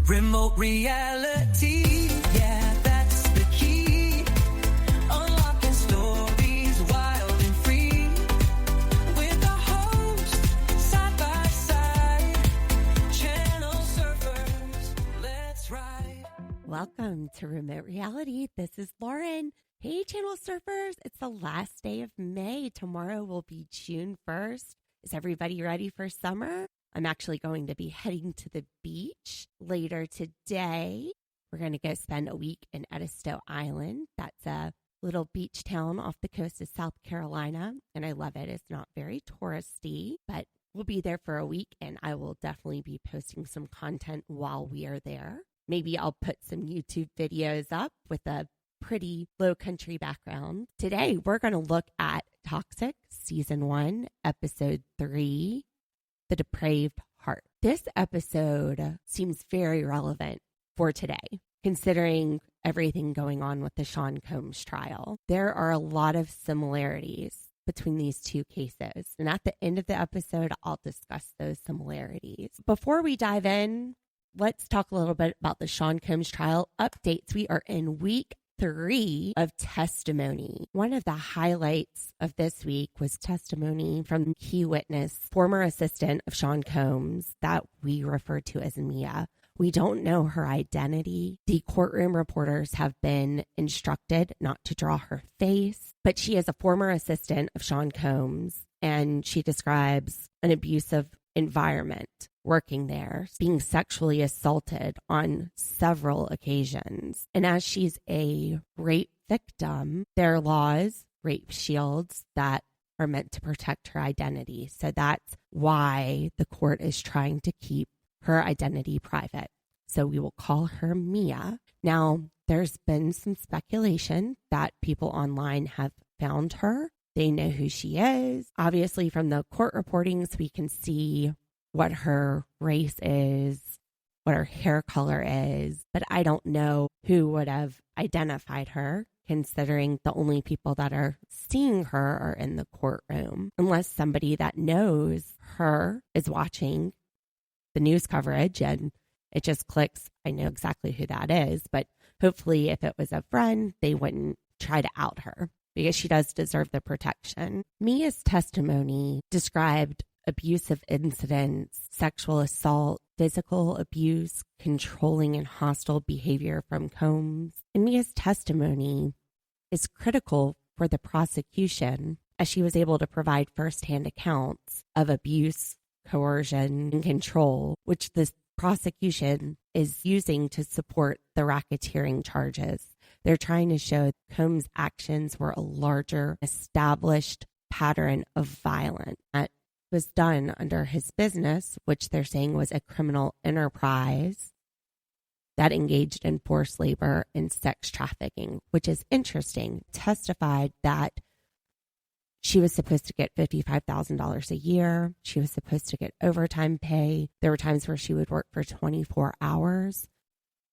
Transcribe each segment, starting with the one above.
Remote reality, yeah, that's the key. Unlocking stories wild and free. With the host, side by side. Channel surfers, let's ride. Welcome to Remote Reality. This is Lauren. Hey, Channel Surfers. It's the last day of May. Tomorrow will be June 1st. Is everybody ready for summer? I'm actually going to be heading to the beach later today. We're going to go spend a week in Edisto Island. That's a little beach town off the coast of South Carolina, and I love it. It's not very touristy, but we'll be there for a week, and I will definitely be posting some content while we are there. Maybe I'll put some YouTube videos up with a pretty low country background. Today, we're going to look at Toxic Season 1, Episode 3, The Depraved Heart. This episode seems very relevant for today, considering everything going on with the Sean Combs trial. There are a lot of similarities between these two cases, and at the end of the episode, I'll discuss those similarities. Before we dive in, let's talk a little bit about the Sean Combs trial updates. We are in week 3 of testimony. One of the highlights of this week was testimony from key witness, former assistant of Sean Combs that we refer to as Mia. We don't know her identity. The courtroom reporters have been instructed not to draw her face, but she is a former assistant of Sean Combs, and she describes an abusive environment working there, being sexually assaulted on several occasions. And as she's a rape victim, there are laws, rape shields, that are meant to protect her identity. So that's why the court is trying to keep her identity private. So we will call her Mia. Now, there's been some speculation that people online have found her. They know who she is. Obviously, from the court reportings, we can see what her race is, what her hair color is, but I don't know who would have identified her, considering the only people that are seeing her are in the courtroom, unless somebody that knows her is watching the news coverage and it just clicks, I know exactly who that is. But hopefully if it was a friend, they wouldn't try to out her, because she does deserve the protection. Mia's testimony described abusive incidents, sexual assault, physical abuse, controlling and hostile behavior from Combs. And Mia's testimony is critical for the prosecution, as she was able to provide firsthand accounts of abuse, coercion, and control, which the prosecution is using to support the racketeering charges. They're trying to show Combs' actions were a larger, established pattern of violence that was done under his business, which they're saying was a criminal enterprise that engaged in forced labor and sex trafficking, which is interesting. Testified that she was supposed to get $55,000 a year. She was supposed to get overtime pay. There were times where she would work for 24 hours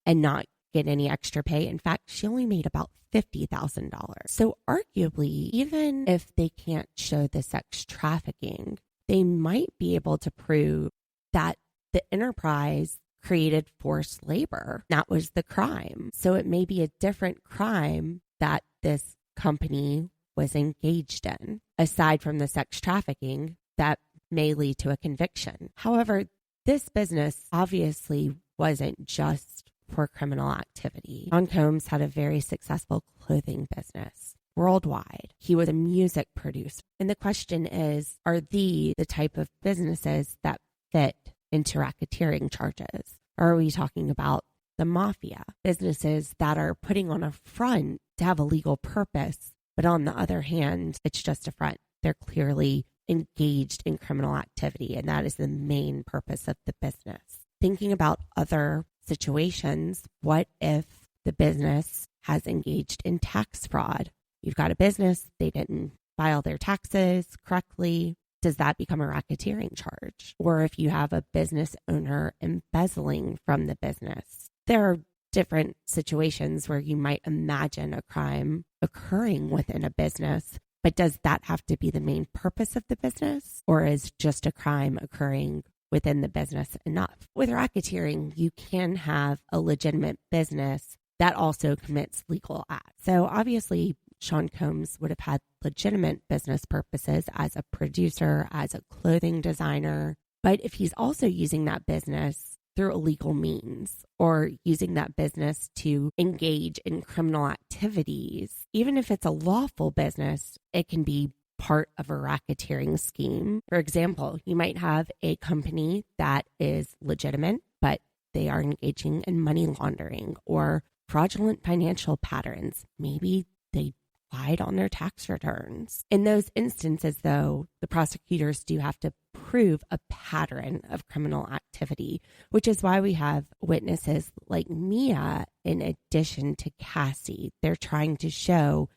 and not get any extra pay. In fact, she only made about $50,000. So arguably, even if they can't show the sex trafficking, they might be able to prove that the enterprise created forced labor. That was the crime. So it may be a different crime that this company was engaged in, aside from the sex trafficking that may lead to a conviction. However, this business obviously wasn't just for criminal activity. Sean Combs had a very successful clothing business worldwide. He was a music producer. And the question is, are these the type of businesses that fit into racketeering charges? Or are we talking about the mafia? Businesses that are putting on a front to have a legal purpose, but on the other hand, it's just a front. They're clearly engaged in criminal activity, and that is the main purpose of the business. Thinking about other situations, what if the business has engaged in tax fraud? You've got a business, they didn't file their taxes correctly. Does that become a racketeering charge? Or if you have a business owner embezzling from the business, there are different situations where you might imagine a crime occurring within a business, but does that have to be the main purpose of the business? Or is just a crime occurring within the business enough. With racketeering, you can have a legitimate business that also commits legal acts. So obviously, Sean Combs would have had legitimate business purposes as a producer, as a clothing designer. But if he's also using that business through illegal means or using that business to engage in criminal activities, even if it's a lawful business, it can be part of a racketeering scheme. For example, you might have a company that is legitimate, but they are engaging in money laundering or fraudulent financial patterns. Maybe they lied on their tax returns. In those instances, though, the prosecutors do have to prove a pattern of criminal activity, which is why we have witnesses like Mia in addition to Cassie. They're trying to show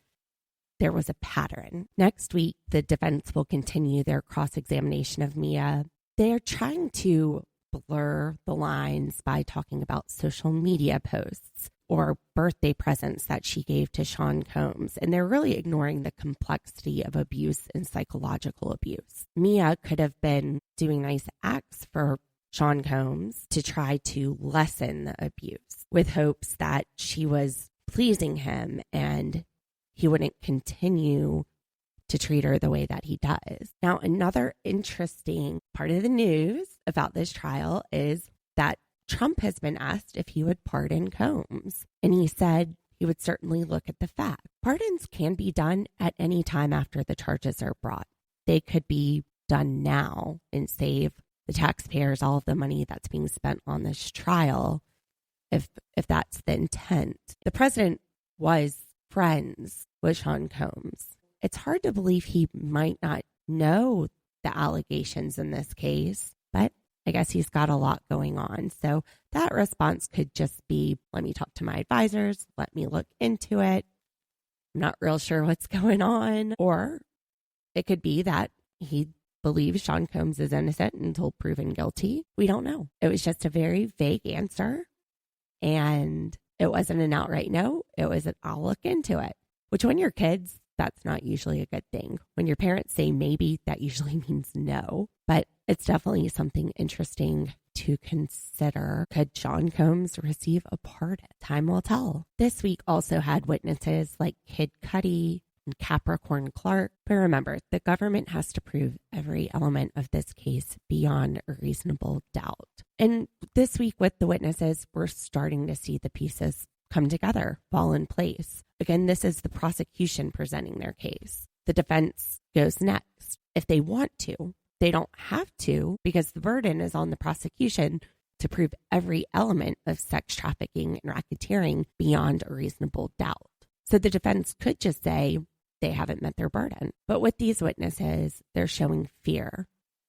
there was a pattern. Next week, the defense will continue their cross-examination of Mia. They are trying to blur the lines by talking about social media posts or birthday presents that she gave to Sean Combs. And they're really ignoring the complexity of abuse and psychological abuse. Mia could have been doing nice acts for Sean Combs to try to lessen the abuse with hopes that she was pleasing him and he wouldn't continue to treat her the way that he does. Now, another interesting part of the news about this trial is that Trump has been asked if he would pardon Combs, and he said he would certainly look at the fact. Pardons can be done at any time after the charges are brought. They could be done now and save the taxpayers all of the money that's being spent on this trial if that's the intent. The president was friends with Sean Combs. It's hard to believe he might not know the allegations in this case, but I guess he's got a lot going on. So that response could just be, let me talk to my advisors, let me look into it. I'm not real sure what's going on. Or it could be that he believes Sean Combs is innocent until proven guilty. We don't know. It was just a very vague answer. And it wasn't an outright no. It was an I'll look into it, which when you're kids, that's not usually a good thing. When your parents say maybe, that usually means no. But it's definitely something interesting to consider. Could Sean Combs receive a pardon? Time will tell. This week also had witnesses like Kid Cudi and Capricorn Clark. But remember, the government has to prove every element of this case beyond a reasonable doubt. And this week with the witnesses, we're starting to see the pieces come together, fall in place. Again, this is the prosecution presenting their case. The defense goes next. If they want to, they don't have to, because the burden is on the prosecution to prove every element of sex trafficking and racketeering beyond a reasonable doubt. So the defense could just say they haven't met their burden. But with these witnesses, they're showing fear,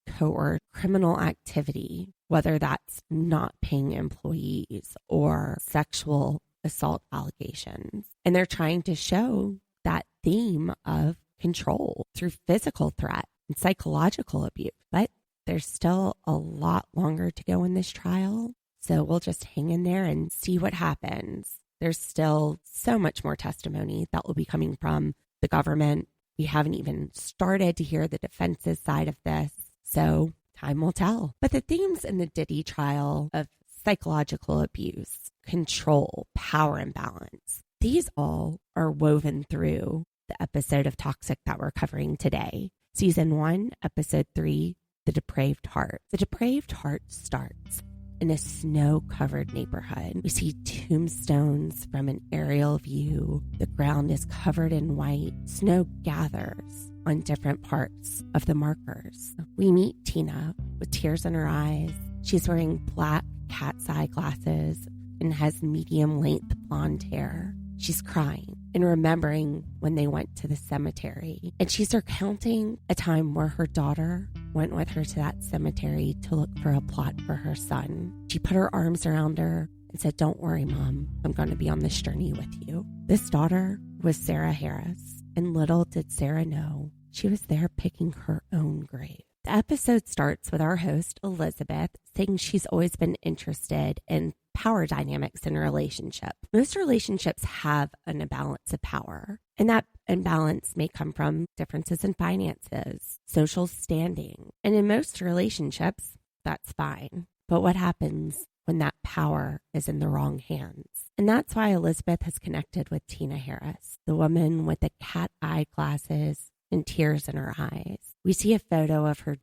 coercion, criminal activity, whether that's not paying employees or sexual assault allegations. And they're trying to show that theme of control through physical threat and psychological abuse. But there's still a lot longer to go in this trial. So we'll just hang in there and see what happens. There's still so much more testimony that will be coming from the government. We haven't even started to hear the defense's side of this. So time will tell. But the themes in the Diddy trial of psychological abuse, control, power imbalance, these all are woven through the episode of Toxic that we're covering today. Season 1, Episode 3, The Depraved Heart. The Depraved Heart starts in a snow-covered neighborhood. We see tombstones from an aerial view. The ground is covered in white. Snow gathers on different parts of the markers. We meet Tina with tears in her eyes. She's wearing black cat's eye glasses and has medium-length blonde hair. She's crying and remembering when they went to the cemetery. And she's recounting a time where her daughter went with her to that cemetery to look for a plot for her son. She put her arms around her and said, "Don't worry, Mom. I'm going to be on this journey with you." This daughter was Sarah Harris. And little did Sarah know, she was there picking her own grave. The episode starts with our host, Elizabeth, saying she's always been interested in power dynamics in a relationship. Most relationships have an imbalance of power, and that imbalance may come from differences in finances, social standing. And in most relationships, that's fine. But what happens when that power is in the wrong hands? And that's why Elizabeth has connected with Tina Harris, the woman with the cat eye glasses and tears in her eyes. We see a photo of her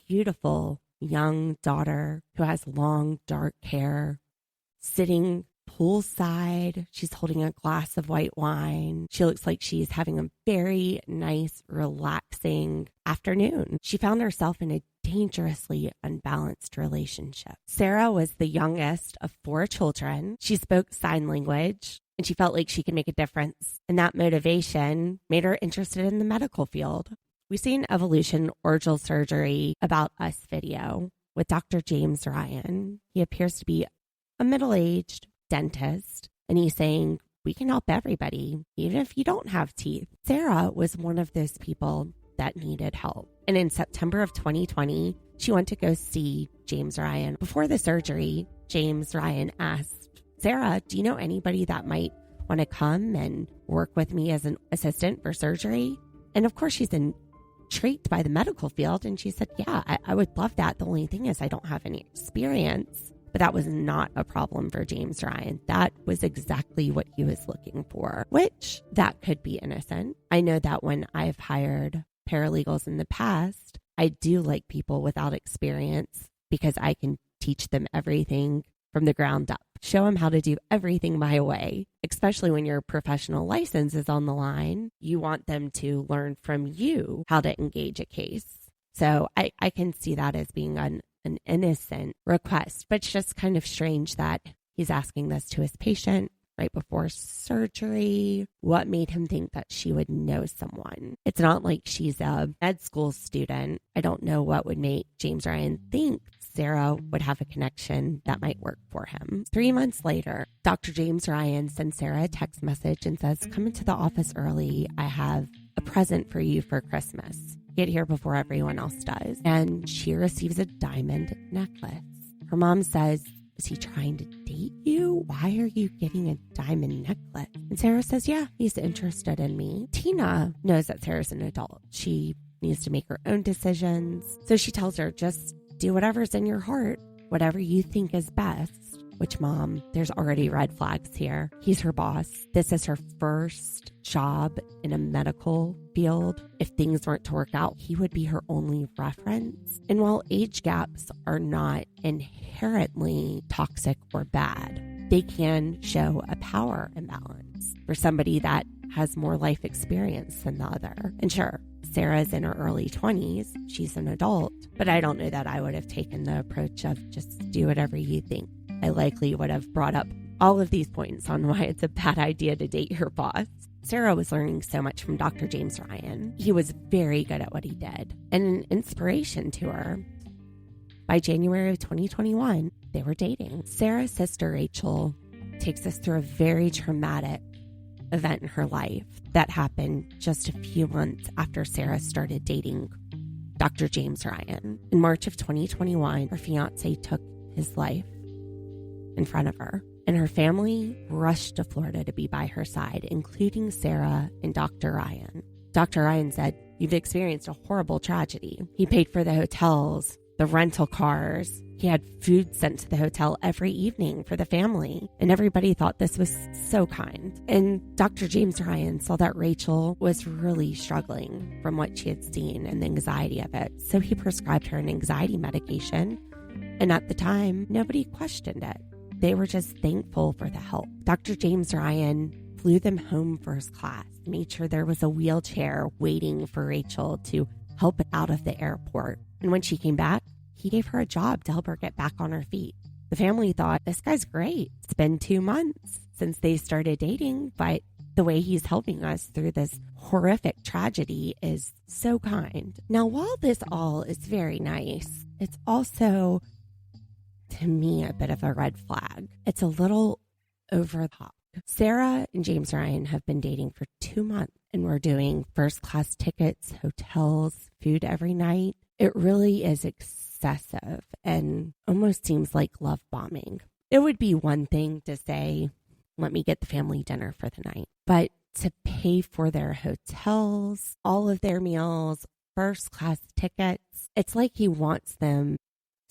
beautiful young daughter who has long, dark hair, sitting poolside. She's holding a glass of white wine. She looks like she's having a very nice, relaxing afternoon. She found herself in a dangerously unbalanced relationship. Sarah was the youngest of 4 children. She spoke sign language, and she felt like she could make a difference. And that motivation made her interested in the medical field. We see an Evolution Orgel Surgery About Us video with Dr. James Ryan. He appears to be a middle-aged dentist, and he's saying, we can help everybody, even if you don't have teeth. Sarah was one of those people that needed help. And in September of 2020, she went to go see James Ryan. Before the surgery, James Ryan asked, Sarah, do you know anybody that might want to come and work with me as an assistant for surgery? And of course, she's intrigued by the medical field. And she said, yeah, I would love that. The only thing is I don't have any experience. But that was not a problem for James Ryan. That was exactly what he was looking for, which that could be innocent. I know that when I've hired paralegals in the past, I do like people without experience because I can teach them everything from the ground up, show them how to do everything my way, especially when your professional license is on the line. You want them to learn from you how to engage a case. So I can see that as being an innocent request, but it's just kind of strange that he's asking this to his patient right before surgery. What made him think that she would know someone? It's not like she's a med school student. I don't know what would make James Ryan think Sarah would have a connection that might work for him. 3 months later, Dr. James Ryan sends Sarah a text message and says, come into the office early. I have a present for you for Christmas. Get here before everyone else does. And she receives a diamond necklace. Her mom says, is he trying to date you? Why are you getting a diamond necklace? And Sarah says, yeah, he's interested in me. Tina knows that Sarah's an adult. She needs to make her own decisions. So she tells her, just do whatever's in your heart, whatever you think is best. Which, Mom, there's already red flags here. He's her boss. This is her first job in a medical field. If things weren't to work out, he would be her only reference. And while age gaps are not inherently toxic or bad, they can show a power imbalance for somebody that has more life experience than the other. And sure, Sarah's in her early 20s. She's an adult, but I don't know that I would have taken the approach of just do whatever you think. I likely would have brought up all of these points on why it's a bad idea to date your boss. Sarah was learning so much from Dr. James Ryan. He was very good at what he did and an inspiration to her. By January of 2021, they were dating. Sarah's sister, Rachel, takes us through a very traumatic event in her life that happened just a few months after Sarah started dating Dr. James Ryan. In March of 2021, her fiance took his life in front of her, and her family rushed to Florida to be by her side, including Sarah and Dr. Ryan. Dr. Ryan said, you've experienced a horrible tragedy. He paid for the hotels, the rental cars. He had food sent to the hotel every evening for the family, and everybody thought this was so kind. And Dr. James Ryan saw that Rachel was really struggling from what she had seen and the anxiety of it, so he prescribed her an anxiety medication, and at the time, nobody questioned it. They were just thankful for the help. Dr. James Ryan flew them home first class, made sure there was a wheelchair waiting for Rachel to help out of the airport. And when she came back, he gave her a job to help her get back on her feet. The family thought, this guy's great. It's been 2 months since they started dating, but the way he's helping us through this horrific tragedy is so kind. Now, while this all is very nice, it's also, to me, a bit of a red flag. It's a little over the top. Sarah and James Ryan have been dating for 2 months, and we're doing first class tickets, hotels, food every night. It really is excessive and almost seems like love bombing. It would be one thing to say, let me get the family dinner for the night, but to pay for their hotels, all of their meals, first class tickets, it's like he wants them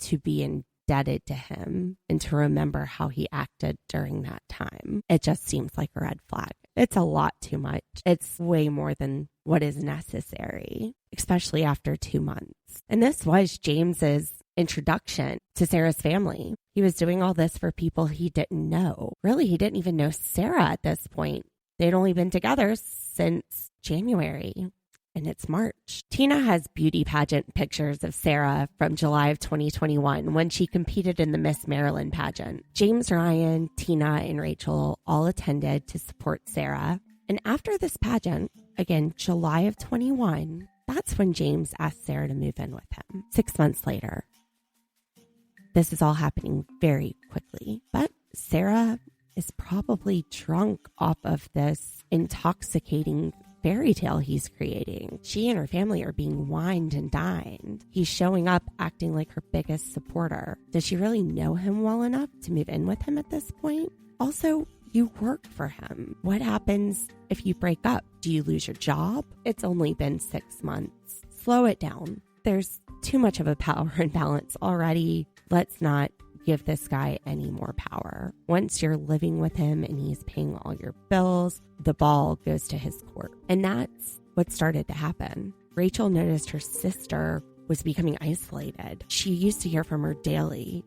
to be indebted to him and to remember how he acted during that time. It just seems like a red flag. It's a lot too much. It's way more than what is necessary, especially after 2 months. And this was James's introduction to Sarah's family. He was doing all this for people he didn't know. Really, he didn't even know Sarah at this point. They'd only been together since January. And it's March. Tina has beauty pageant pictures of Sarah from July of 2021 when she competed in the Miss Maryland pageant. James, Ryan, Tina, and Rachel all attended to support Sarah. And after this pageant, again, July of 21, that's when James asked Sarah to move in with him. 6 months later. This is all happening very quickly. But Sarah is probably drunk off of this intoxicating fairy tale he's creating. She and her family are being wined and dined. He's showing up acting like her biggest supporter. Does she really know him well enough to move in with him at this point? Also, you work for him. What happens if you break up? Do you lose your job? It's only been 6 months. Slow it down. There's too much of a power imbalance already. Let's not give this guy any more power. Once you're living with him and he's paying all your bills, the ball goes to his court. And that's what started to happen. Rachel noticed her sister was becoming isolated. She used to hear from her daily,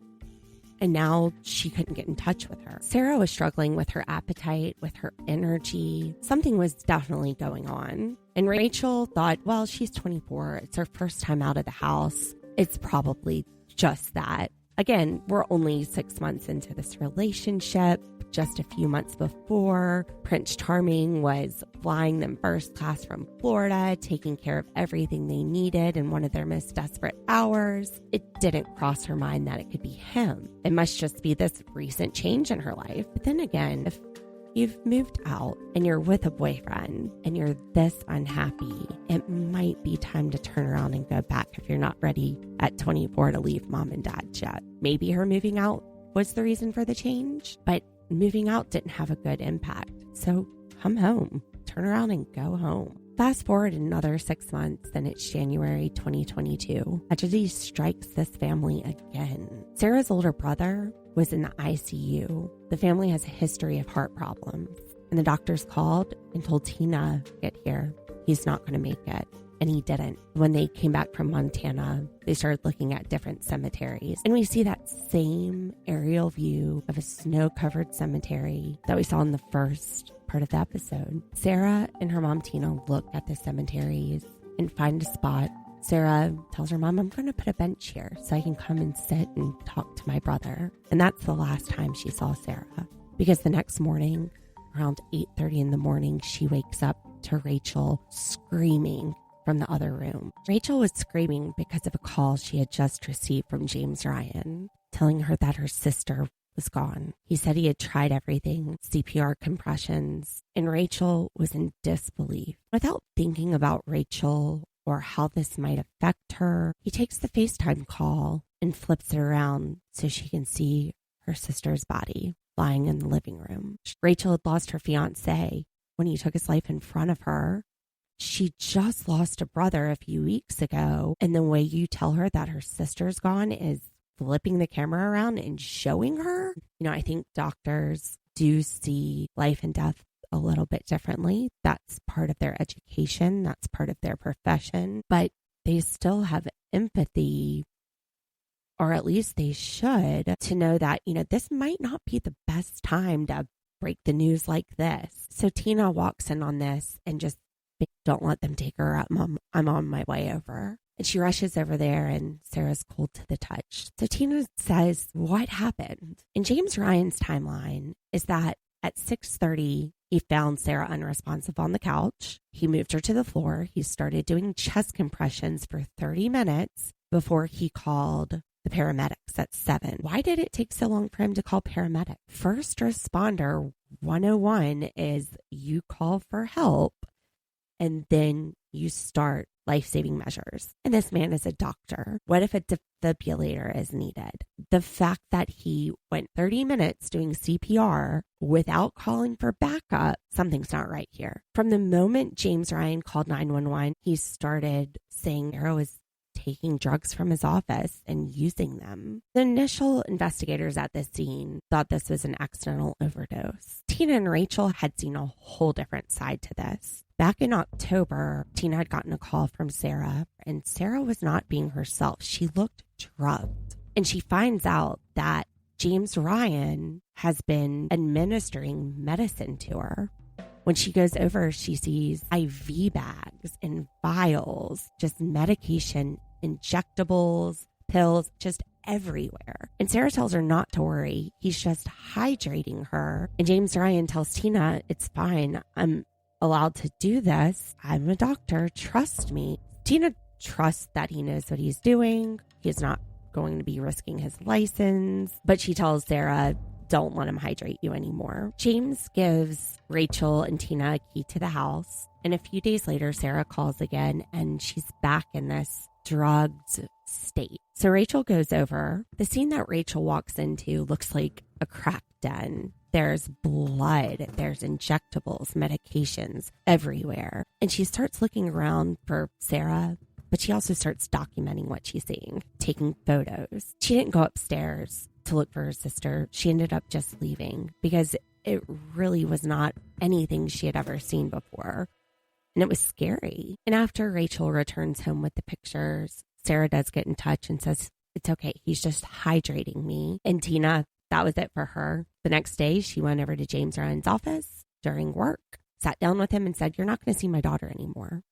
and now she couldn't get in touch with her. Sarah was struggling with her appetite, with her energy. Something was definitely going on. And Rachel thought, well, she's 24. It's her first time out of the house. It's probably just that. Again, we're only 6 months into this relationship. Just a few months before, Prince Charming was flying them first class from Florida, taking care of everything they needed in one of their most desperate hours. It didn't cross her mind that it could be him. It must just be this recent change in her life. But then again, if you've moved out and you're with a boyfriend and you're this unhappy, it might be time to turn around and go back if you're not ready at 24 to leave mom and dad yet. Maybe her moving out was the reason for the change, but moving out didn't have a good impact. So come home, turn around and go home. Fast forward another 6 months, then it's January 2022. Tragedy strikes this family again. Sarah's older brother was in the ICU. The family has a history of heart problems, and the doctors called and told Tina, get here, he's not going to make it. And he didn't. When they came back from Montana, they started looking at different cemeteries. And we see that same aerial view of a snow-covered cemetery that we saw in the first part of the episode. Sarah and her mom, Tina, look at the cemeteries and find a spot. Sarah tells her mom, I'm going to put a bench here so I can come and sit and talk to my brother. And that's the last time she saw Sarah. Because the next morning, around 8:30 in the morning, she wakes up to Rachel screaming from the other room. Rachel was screaming because of a call she had just received from James Ryan, telling her that her sister was gone. He said he had tried everything, CPR, compressions, and Rachel was in disbelief. Without thinking about Rachel or how this might affect her, he takes the FaceTime call and flips it around so she can see her sister's body lying in the living room. Rachel had lost her fiance when he took his life in front of her. She just lost a brother a few weeks ago, and the way you tell her that her sister's gone is flipping the camera around and showing her. I think doctors do see life and death a little bit differently. That's part of their education. That's part of their profession. But they still have empathy, or at least they should, to know that, this might not be the best time to break the news like this. So Tina walks in on this and just, don't let them take her out, Mom. I'm on my way over. And she rushes over there and Sarah's cold to the touch. So Tina says, what happened? And James Ryan's timeline is that at 6:30, he found Sarah unresponsive on the couch. He moved her to the floor. He started doing chest compressions for 30 minutes before he called the paramedics at 7. Why did it take so long for him to call paramedics? First responder 101 is you call for help and then you start life-saving measures. And this man is a doctor. What if a defibrillator is needed? The fact that he went 30 minutes doing CPR without calling for backup, something's not right here. From the moment James Ryan called 911, he started saying Sarah was taking drugs from his office and using them. The initial investigators at this scene thought this was an accidental overdose. Tina and Rachel had seen a whole different side to this. Back in October, Tina had gotten a call from Sarah, and Sarah was not being herself. She looked drugged. And she finds out that James Ryan has been administering medicine to her. When she goes over, she sees IV bags and vials, just medication, injectables, pills, just everywhere. And Sarah tells her not to worry. He's just hydrating her. And James Ryan tells Tina, it's fine. I'm allowed to do this. I'm a doctor. Trust me. Tina trusts that he knows what he's doing. He's not going to be risking his license. But she tells Sarah, don't let him hydrate you anymore. James gives Rachel and Tina a key to the house. And a few days later, Sarah calls again and she's back in this drugged state. So Rachel goes over. The scene that Rachel walks into looks like a crack den. There's blood, there's injectables, medications everywhere. And she starts looking around for Sarah, but she also starts documenting what she's seeing, taking photos. She didn't go upstairs to look for her sister. She ended up just leaving because it really was not anything she had ever seen before. And it was scary. And after Rachel returns home with the pictures, Sarah does get in touch and says, it's okay. He's just hydrating me. And Tina, that was it for her. The next day, she went over to James Ryan's office during work, sat down with him and said, you're not going to see my daughter anymore.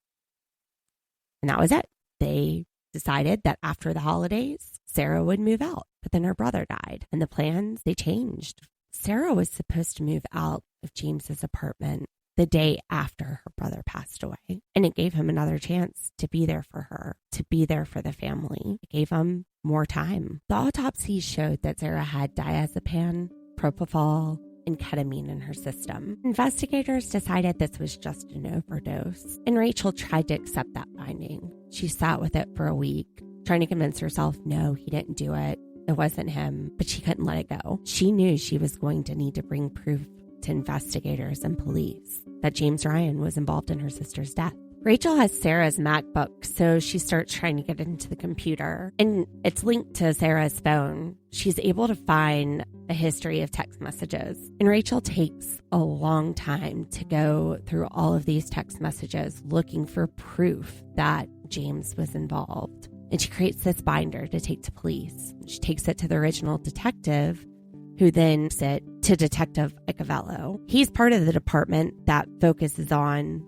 And that was it. They decided that after the holidays, Sarah would move out. But then her brother died and the plans, they changed. Sarah was supposed to move out of James's apartment the day after her brother passed away. And it gave him another chance to be there for her, to be there for the family. It gave him more time. The autopsy showed that Sarah had diazepam, propofol, and ketamine in her system. Investigators decided this was just an overdose, and Rachel tried to accept that finding. She sat with it for a week, trying to convince herself, no, he didn't do it. It wasn't him, but she couldn't let it go. She knew she was going to need to bring proof to investigators and police that James Ryan was involved in her sister's death. Rachel has Sarah's MacBook, so she starts trying to get into the computer, and it's linked to Sarah's phone. She's able to find a history of text messages, and Rachel takes a long time to go through all of these text messages looking for proof that James was involved. And she creates this binder to take to police. She takes it to the original detective, who then sent it to Detective Icavello. He's part of the department that focuses on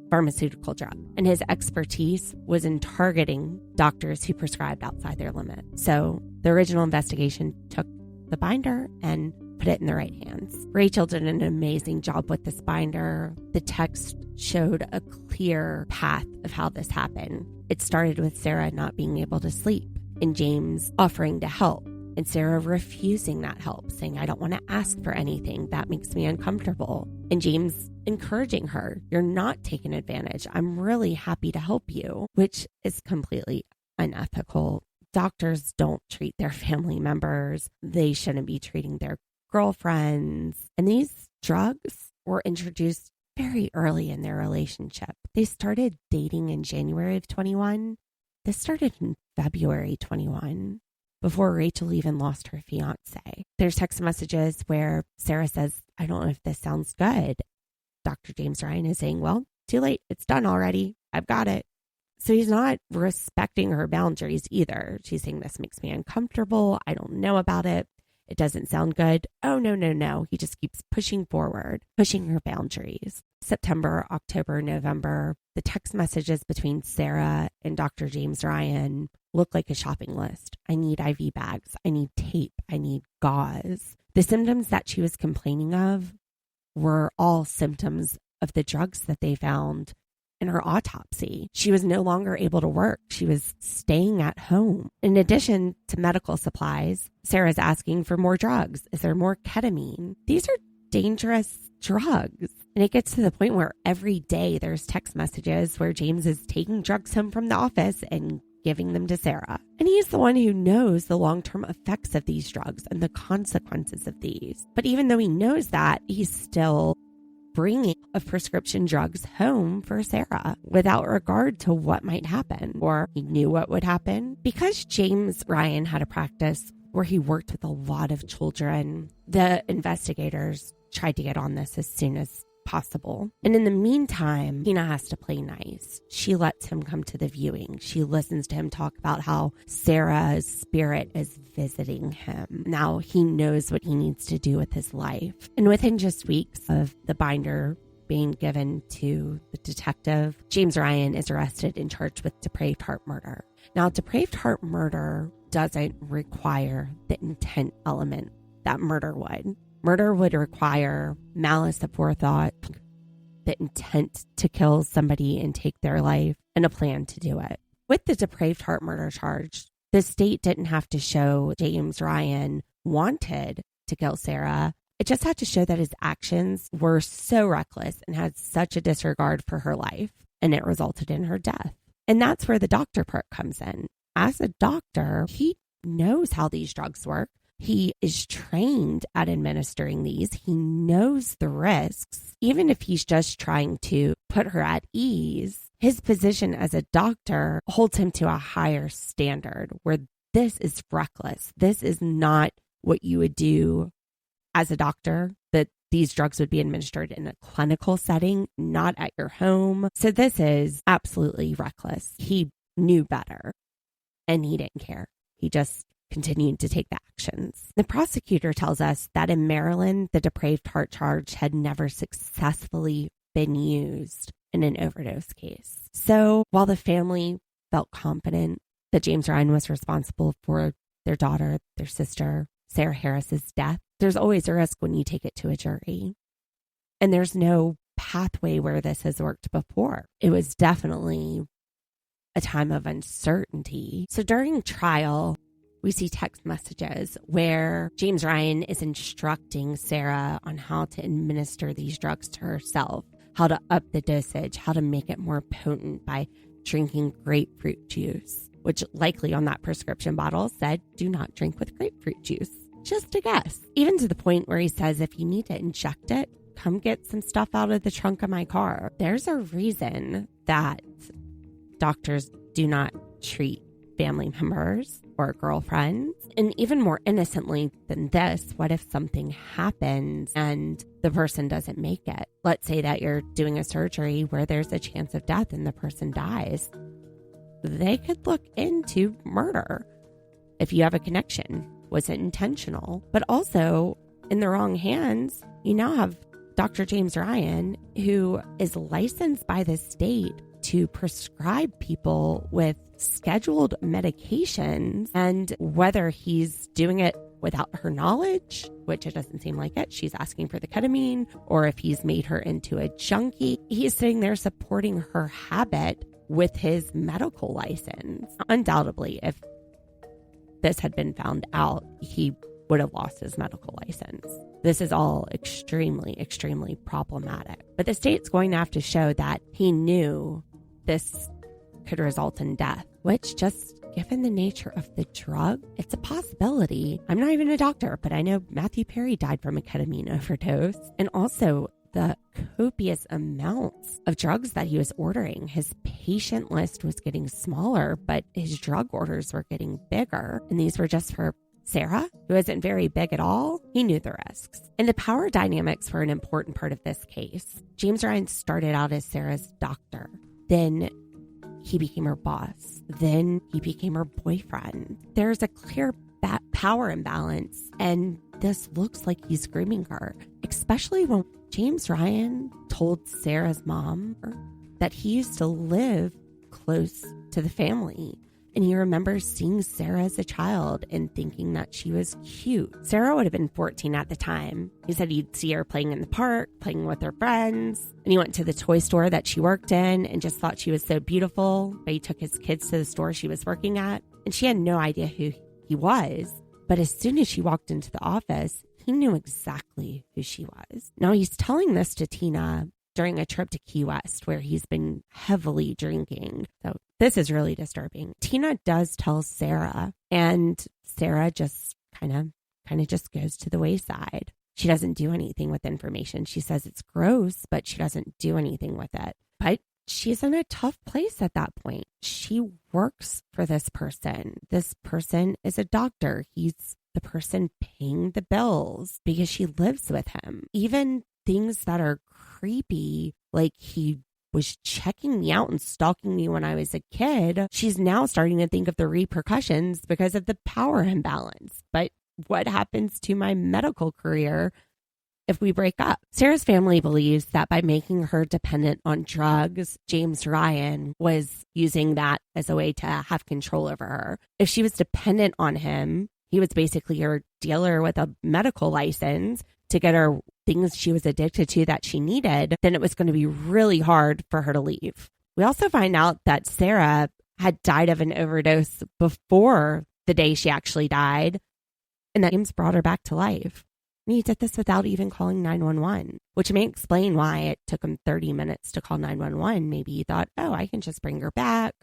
pharmaceutical drug, and his expertise was in targeting doctors who prescribed outside their limit. So the original investigation took the binder and put it in the right hands. Rachel did an amazing job with this binder. The text showed a clear path of how this happened. It started with Sarah not being able to sleep and James offering to help, and Sarah refusing that help, saying, I don't want to ask for anything. That makes me uncomfortable. And James encouraging her, you're not taking advantage. I'm really happy to help you, which is completely unethical. Doctors don't treat their family members. They shouldn't be treating their girlfriends. And these drugs were introduced very early in their relationship. They started dating in January of 21. This started in February 21. Before Rachel even lost her fiance. There's text messages where Sarah says, I don't know if this sounds good. Dr. James Ryan is saying, well, too late. It's done already. I've got it. So he's not respecting her boundaries either. She's saying, this makes me uncomfortable. I don't know about it. It doesn't sound good. Oh, no. He just keeps pushing forward, pushing her boundaries. September, October, November, the text messages between Sarah and Dr. James Ryan look like a shopping list. I need IV bags. I need tape. I need gauze. The symptoms that she was complaining of were all symptoms of the drugs that they found in her autopsy. She was no longer able to work. She was staying at home. In addition to medical supplies, Sarah's asking for more drugs. Is there more ketamine? These are dangerous drugs. And it gets to the point where every day there's text messages where James is taking drugs home from the office and giving them to Sarah. And he's the one who knows the long-term effects of these drugs and the consequences of these. But even though he knows that, he's still bringing of prescription drugs home for Sarah without regard to what might happen, or he knew what would happen. Because James Ryan had a practice where he worked with a lot of children, the investigators tried to get on this as soon as possible. And in the meantime, Tina has to play nice. She lets him come to the viewing. She listens to him talk about how Sarah's spirit is visiting him. Now he knows what he needs to do with his life. And within just weeks of the binder being given to the detective, James Ryan is arrested and charged with depraved heart murder. Now, depraved heart murder doesn't require the intent element that murder would. Murder would require malice aforethought, the intent to kill somebody and take their life, and a plan to do it. With the depraved heart murder charge, the state didn't have to show James Ryan wanted to kill Sarah. It just had to show that his actions were so reckless and had such a disregard for her life, and it resulted in her death. And that's where the doctor part comes in. As a doctor, he knows how these drugs work. He is trained at administering these. He knows the risks. Even if he's just trying to put her at ease, his position as a doctor holds him to a higher standard where this is reckless. This is not what you would do as a doctor, that these drugs would be administered in a clinical setting, not at your home. So this is absolutely reckless. He knew better and he didn't care. He just continued to take the actions. The prosecutor tells us that in Maryland, the depraved heart charge had never successfully been used in an overdose case. So while the family felt confident that James Ryan was responsible for their daughter, their sister, Sarah Harris's death, there's always a risk when you take it to a jury. And there's no pathway where this has worked before. It was definitely a time of uncertainty. So during trial, we see text messages where James Ryan is instructing Sarah on how to administer these drugs to herself, how to up the dosage, how to make it more potent by drinking grapefruit juice, which likely on that prescription bottle said, do not drink with grapefruit juice. Just a guess. Even to the point where he says, if you need to inject it, come get some stuff out of the trunk of my car. There's a reason that doctors do not treat family members or girlfriends. And even more innocently than this, what if something happens and the person doesn't make it? Let's say that you're doing a surgery where there's a chance of death and the person dies. They could look into murder if you have a connection. Was it intentional? But also, in the wrong hands, you now have Dr. James Ryan, who is licensed by the state to prescribe people with scheduled medications, and whether he's doing it without her knowledge, which it doesn't seem like it, she's asking for the ketamine, or if he's made her into a junkie, he's sitting there supporting her habit with his medical license. Undoubtedly, if this had been found out, he would have lost his medical license. This is all extremely, extremely problematic. But the state's going to have to show that he knew this could result in death, which, just given the nature of the drug, it's a possibility. I'm not even a doctor, but I know Matthew Perry died from a ketamine overdose. And also the copious amounts of drugs that he was ordering. His patient list was getting smaller, but his drug orders were getting bigger. And these were just for Sarah, who isn't very big at all. He knew the risks. And the power dynamics were an important part of this case. James Ryan started out as Sarah's doctor. Then he became her boss. Then he became her boyfriend. There's a clear power imbalance, and this looks like he's grooming her, especially when James Ryan told Sarah's mom that he used to live close to the family. And he remembers seeing Sarah as a child and thinking that she was cute. Sarah would have been 14 at the time. He said he'd see her playing in the park, playing with her friends. And he went to the toy store that she worked in and just thought she was so beautiful. But he took his kids to the store she was working at. And she had no idea who he was. But as soon as she walked into the office, he knew exactly who she was. Now he's telling this to Tina during a trip to Key West where he's been heavily drinking. So this is really disturbing. Tina does tell Sarah, and Sarah just kind of just goes to the wayside. She doesn't do anything with information. She says it's gross, but she doesn't do anything with it. But she's in a tough place at that point. She works for this person. This person is a doctor. He's the person paying the bills because she lives with him. Even things that are creepy, like he was checking me out and stalking me when I was a kid, she's now starting to think of the repercussions because of the power imbalance. But what happens to my medical career if we break up? Sarah's family believes that by making her dependent on drugs, James Ryan was using that as a way to have control over her. If she was dependent on him, he was basically her dealer with a medical license to get her things she was addicted to that she needed, then it was going to be really hard for her to leave. We also find out that Sarah had died of an overdose before the day she actually died, and that James brought her back to life. And he did this without even calling 911, which may explain why it took him 30 minutes to call 911. Maybe he thought, oh, I can just bring her back.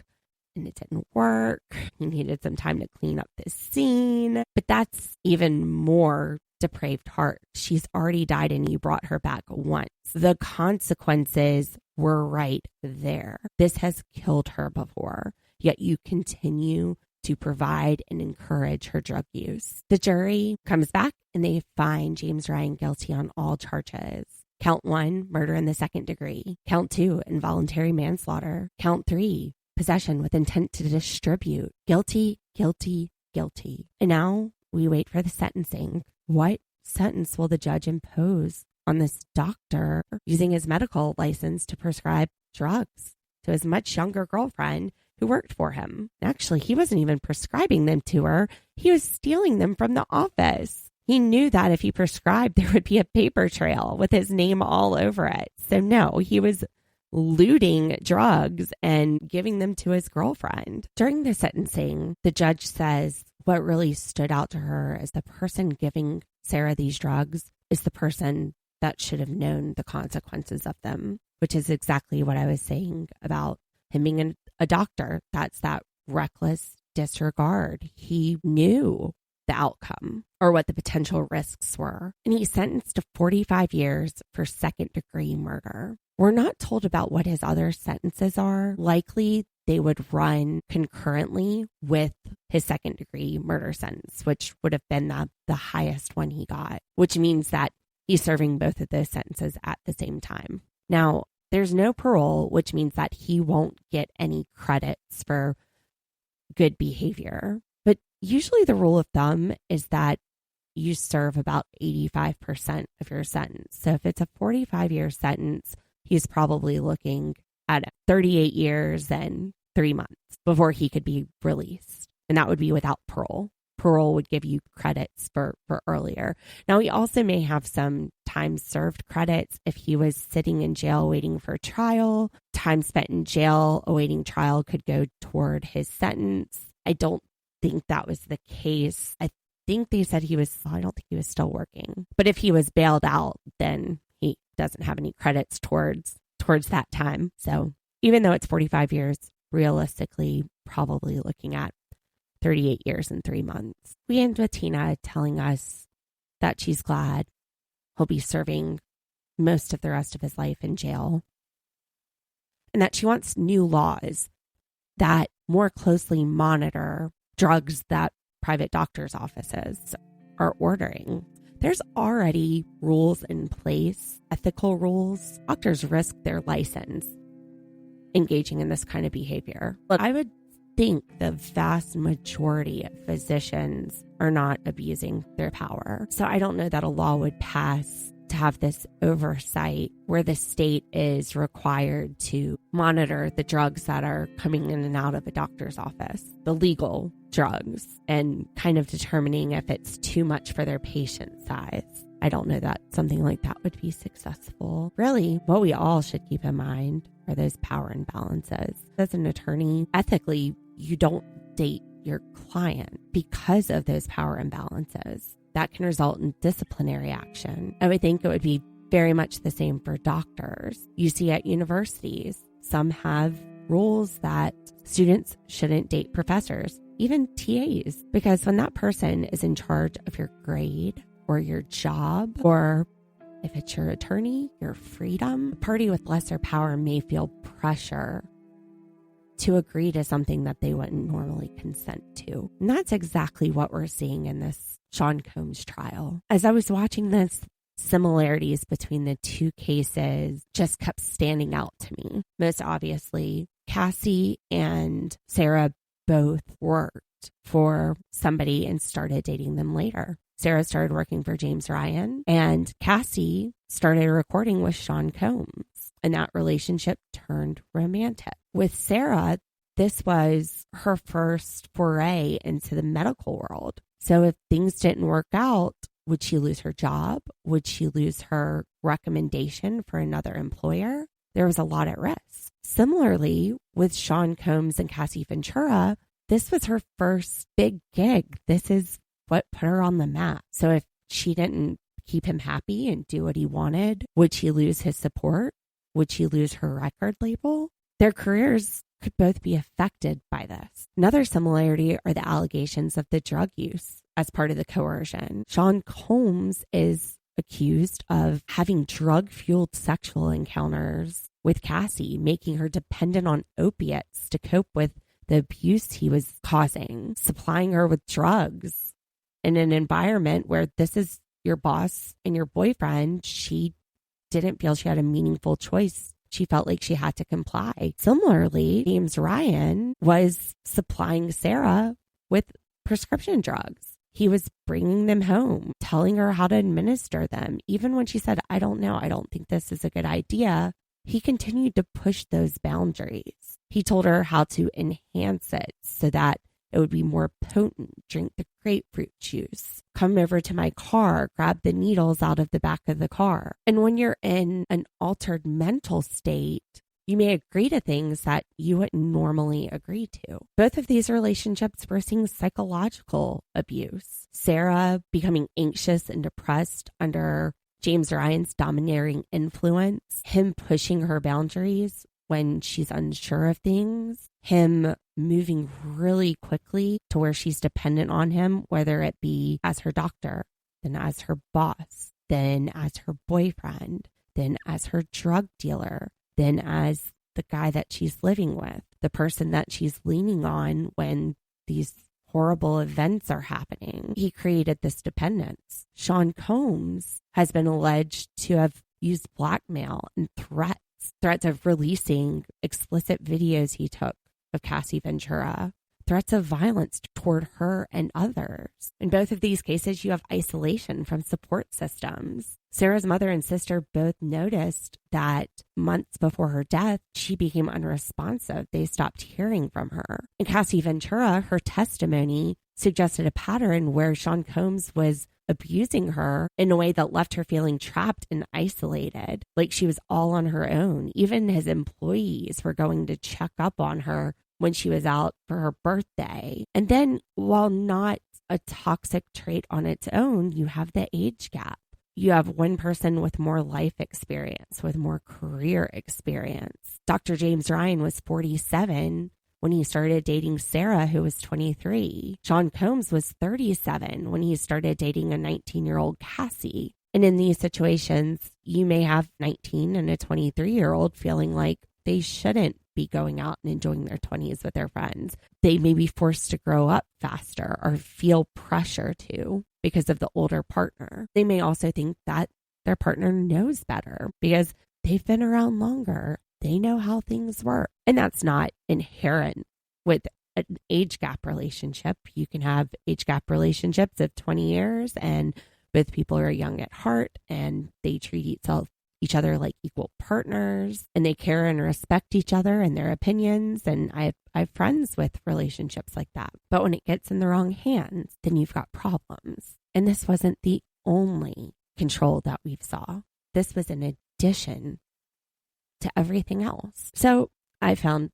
And it didn't work. He needed some time to clean up this scene. But that's even more depraved heart. She's already died and you brought her back once. The consequences were right there. This has killed her before, yet you continue to provide and encourage her drug use. The jury comes back and they find James Ryan guilty on all charges. Count 1, murder in the second degree. Count 2, involuntary manslaughter. Count 3, possession with intent to distribute. Guilty, guilty, guilty. And now we wait for the sentencing. What sentence will the judge impose on this doctor using his medical license to prescribe drugs to his much younger girlfriend who worked for him? Actually, he wasn't even prescribing them to her. He was stealing them from the office. He knew that if he prescribed, there would be a paper trail with his name all over it. So no, he was looting drugs and giving them to his girlfriend. During the sentencing, the judge says what really stood out to her is the person giving Sarah these drugs is the person that should have known the consequences of them, which is exactly what I was saying about him being a doctor. That's that reckless disregard. He knew the outcome or what the potential risks were. And he's sentenced to 45 years for second-degree murder. We're not told about what his other sentences are. Likely, they would run concurrently with his second-degree murder sentence, which would have been the highest one he got, which means that he's serving both of those sentences at the same time. Now, there's no parole, which means that he won't get any credits for good behavior. But usually the rule of thumb is that you serve about 85% of your sentence. So if it's a 45-year sentence, he's probably looking at 38 years and 3 months before he could be released. And that would be without parole. Parole would give you credits for earlier. Now, he also may have some time served credits if he was sitting in jail waiting for trial. Time spent in jail awaiting trial could go toward his sentence. I don't think that was the case. I think they said I don't think he was still working. But if he was bailed out, then he doesn't have any credits towards that time. So even though it's 45 years, realistically, probably looking at 38 years and 3 months. We end with Tina telling us that she's glad he'll be serving most of the rest of his life in jail and that she wants new laws that more closely monitor drugs that private doctors' offices are ordering. There's already rules in place, ethical rules. Doctors risk their license engaging in this kind of behavior. Look, I would think the vast majority of physicians are not abusing their power. So I don't know that a law would pass to have this oversight where the state is required to monitor the drugs that are coming in and out of a doctor's office, the legal drugs, and kind of determining if it's too much for their patient size. I don't know that something like that would be successful. Really, what we all should keep in mind are those power imbalances. As an attorney, ethically, you don't date your client because of those power imbalances. That can result in disciplinary action. I would think it would be very much the same for doctors. You see at universities, some have rules that students shouldn't date professors, even TAs, because when that person is in charge of your grade, or your job, or if it's your attorney, your freedom. A party with lesser power may feel pressure to agree to something that they wouldn't normally consent to. And that's exactly what we're seeing in this Sean Combs trial. As I was watching this, similarities between the two cases just kept standing out to me. Most obviously, Cassie and Sarah both worked for somebody and started dating them later. Sarah started working for James Ryan, and Cassie started recording with Sean Combs, and that relationship turned romantic. With Sarah, this was her first foray into the medical world. So if things didn't work out, would she lose her job? Would she lose her recommendation for another employer? There was a lot at risk. Similarly, with Sean Combs and Cassie Ventura, this was her first big gig. This is what put her on the map. So if she didn't keep him happy and do what he wanted, would she lose his support? Would she lose her record label? Their careers could both be affected by this. Another similarity are the allegations of the drug use as part of the coercion. Sean Combs is accused of having drug-fueled sexual encounters with Cassie, making her dependent on opiates to cope with the abuse he was causing, supplying her with drugs in an environment where this is your boss and your boyfriend. She didn't feel she had a meaningful choice. She felt like she had to comply. Similarly, James Ryan was supplying Sarah with prescription drugs. He was bringing them home, telling her how to administer them. Even when she said, I don't know, I don't think this is a good idea, he continued to push those boundaries. He told her how to enhance it so that it would be more potent. Drink the grapefruit juice. Come over to my car, grab the needles out of the back of the car. And when you're in an altered mental state, you may agree to things that you wouldn't normally agree to. Both of these relationships were seeing psychological abuse. Sarah becoming anxious and depressed under James Ryan's domineering influence, him pushing her boundaries when she's unsure of things, him moving really quickly to where she's dependent on him, whether it be as her doctor, then as her boss, then as her boyfriend, then as her drug dealer, then as the guy that she's living with, the person that she's leaning on when these horrible events are happening. He created this dependence. Sean Combs has been alleged to have used blackmail and threats of releasing explicit videos he took of Cassie Ventura, threats of violence toward her and others. In both of these cases, you have isolation from support systems. Sarah's mother and sister both noticed that months before her death, she became unresponsive. They stopped hearing from her. In Cassie Ventura, her testimony suggested a pattern where Sean Combs was abusing her in a way that left her feeling trapped and isolated, like she was all on her own. Even his employees were going to check up on her when she was out for her birthday. And then, while not a toxic trait on its own, you have the age gap. You have one person with more life experience, with more career experience. Dr. James Ryan was 47 when he started dating Sarah, who was 23. Sean Combs was 37 when he started dating a 19-year-old Cassie. And in these situations, you may have 19 and a 23-year-old feeling like they shouldn't be going out and enjoying their 20s with their friends. They may be forced to grow up faster or feel pressure to because of the older partner. They may also think that their partner knows better because they've been around longer. They know how things work. And that's not inherent with an age gap relationship. You can have age gap relationships of 20 years and both people are young at heart and they treat each other like equal partners and they care and respect each other and their opinions. And I have friends with relationships like that. But when it gets in the wrong hands, then you've got problems. And this wasn't the only control that we saw. This was in addition to everything else. So I found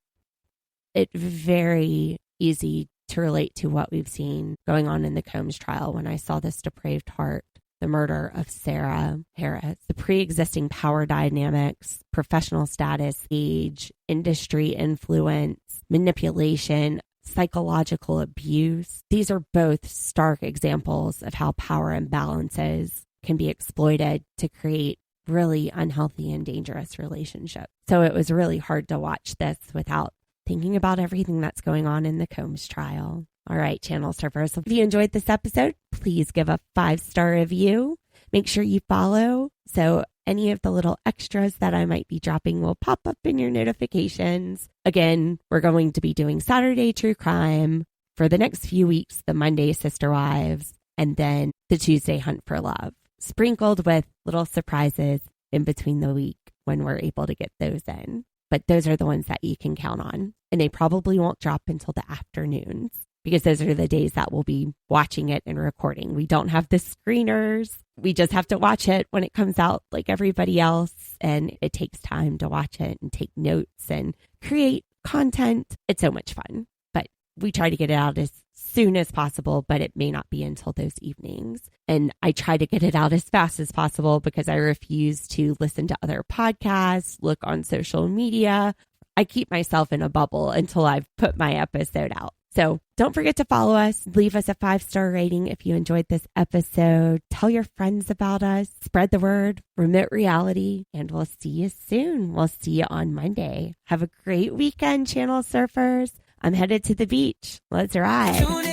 it very easy to relate to what we've seen going on in the Combs trial when I saw this Depraved Heart, the murder of Sarah Harris, the pre-existing power dynamics, professional status, age, industry influence, manipulation, psychological abuse. These are both stark examples of how power imbalances can be exploited to create really unhealthy and dangerous relationships. So it was really hard to watch this without thinking about everything that's going on in the Combs trial. All right, channel surfers, if you enjoyed this episode, please give a 5-star review. Make sure you follow so any of the little extras that I might be dropping will pop up in your notifications. Again, we're going to be doing Saturday True Crime for the next few weeks, the Monday Sister Wives, and then the Tuesday Hunt for Love, sprinkled with little surprises in between the week when we're able to get those in. But those are the ones that you can count on. And they probably won't drop until the afternoons because those are the days that we'll be watching it and recording. We don't have the screeners. We just have to watch it when it comes out like everybody else. And it takes time to watch it and take notes and create content. It's so much fun. But we try to get it out as soon as possible, but it may not be until those evenings. And I try to get it out as fast as possible because I refuse to listen to other podcasts, look on social media. I keep myself in a bubble until I've put my episode out. So don't forget to follow us. Leave us a 5-star rating if you enjoyed this episode. Tell your friends about us. Spread the word. Remit Reality. And we'll see you soon. We'll see you on Monday. Have a great weekend, channel surfers. I'm headed to the beach. Let's ride.